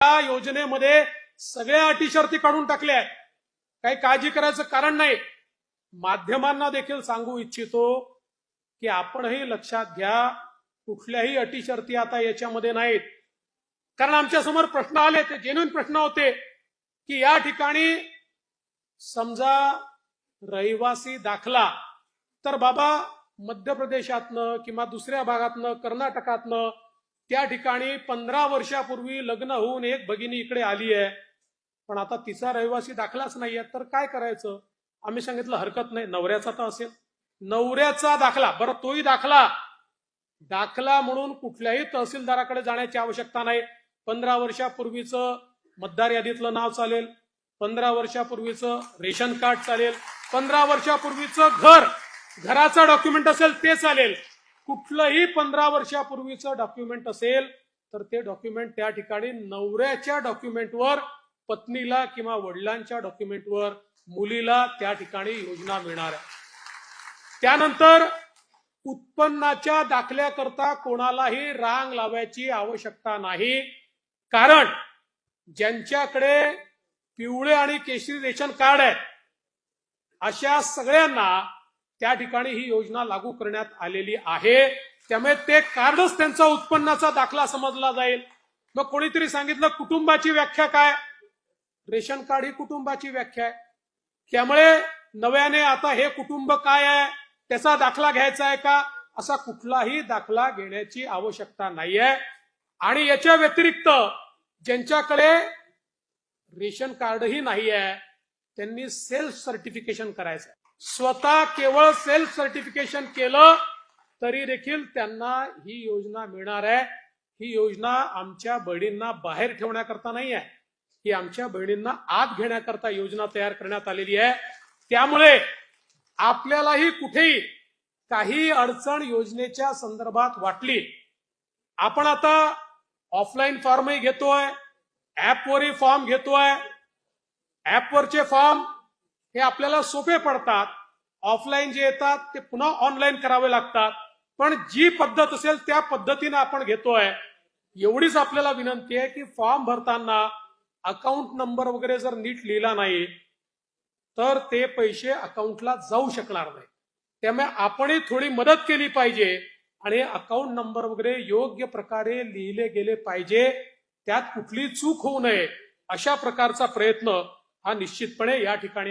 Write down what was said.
या योजनेमध्ये सगळ्या अटी शर्ती काढून टाकल्या आहेत. काही काळजी करायचं कारण नाही. माध्यमांना देखील सांगू इच्छितो की आपणही लक्षात घ्या, कुठल्याही अटी शर्ती आता याच्यामध्ये नाहीत. कारण आमच्या समोर प्रश्न आले, ते जेन्युइन प्रश्न होते की या ठिकाणी समजा रहिवासी दाखला तर बाबा मध्य प्रदेशातनं किंवा दुसऱ्या भागातनं कर्नाटकातनं त्या ठिकाणी 15 वर्षापूर्वी लग्न होऊन एक भगिनी इकडे आली आहे, पण आता तिचा रहिवासी दाखलाच नाहीये, तर काय करायचं? आम्ही सांगितलं हरकत नाही, नवऱ्याचा तर असेल, नवऱ्याचा दाखला, बरं तोही दाखला म्हणून कुठल्याही तहसीलदाराकडे जाण्याची आवश्यकता नाही. 15 वर्षापूर्वीचं मतदार यादीतलं नाव चालेल, 15 वर्षापूर्वीचं रेशन कार्ड चालेल, 15 वर्षापूर्वीचं घराचं डॉक्युमेंट असेल ते चालेल. कुठलंही 15 वर्षापूर्वीचं डॉक्युमेंट असेल तर ते डॉक्युमेंट त्या ठिकाणी नवऱ्याच्या डॉक्युमेंटवर, पत्नीला किंवा वडिलांच्या डॉक्युमेंटवर मुलीला त्या ठिकाणी योजना मिळणार आहे. त्यानंतर उत्पन्नाच्या दाखल्याकरता कोणालाही रांग लावायची आवश्यकता नाही. कारण ज्यांच्याकडे पिवळे आणि केशरी रेशन कार्ड आहे अशा सगळ्यांना त्या ठिकाणी ही योजना लागू करण्यात आलेली आहे. त्यामुळे ते कार्डच त्यांचा उत्पन्नाचा दाखला समजला जाईल. मग कोणीतरी सांगितलं कुटुंबाची व्याख्या काय? रेशन कार्ड ही कुटुंबाची व्याख्या आहे. त्यामुळे नव्याने आता हे कुटुंब काय आहे, त्याचा दाखला घ्यायचा आहे का? असा कुठलाही दाखला घेण्याची आवश्यकता नाहीये. आणि याच्या व्यतिरिक्त ज्यांच्याकडे रेशन कार्डही नाही आहे त्यांनी सेल्फ सर्टिफिकेशन करायचं आहे. स्वतः केवळ सेल्फ सर्टिफिकेशन केलं तरी देखील त्यांना ही योजना मिळणार आहे. ही योजना आमच्या बहिणींना बाहेर ठेवण्याकरता नाही आहे, ही आमच्या बहिणींना आत घेण्याकरता योजना तयार करण्यात आलेली आहे. त्यामुळे आपल्यालाही कुठेही काही अडचण योजनेच्या संदर्भात वाटली, आपण आता ऑफलाईन फॉर्मही घेतोय, ऍपवरही फॉर्म घेतोय. ऍपवरचे फॉर्म हे आपल्याला सोपे पडतात, ऑफलाईन जे येतात ते पुन्हा ऑनलाईन करावे लागतात. पण जी पद्धत असेल त्या पद्धतीने आपण घेतोय. एवढीच आपल्याला विनंती आहे की फॉर्म भरताना अकाउंट नंबर वगैरे जर नीट लिहिला नाही तर ते पैसे अकाउंटला जाऊ शकणार नाही. त्यामुळे आपणही थोडी मदत केली पाहिजे आणि अकाउंट नंबर वगैरे योग्य प्रकारे लिहिले गेले पाहिजे. त्यात कुठली चूक होऊ नये अशा प्रकारचा प्रयत्न हा निश्चितपणे या ठिकाणी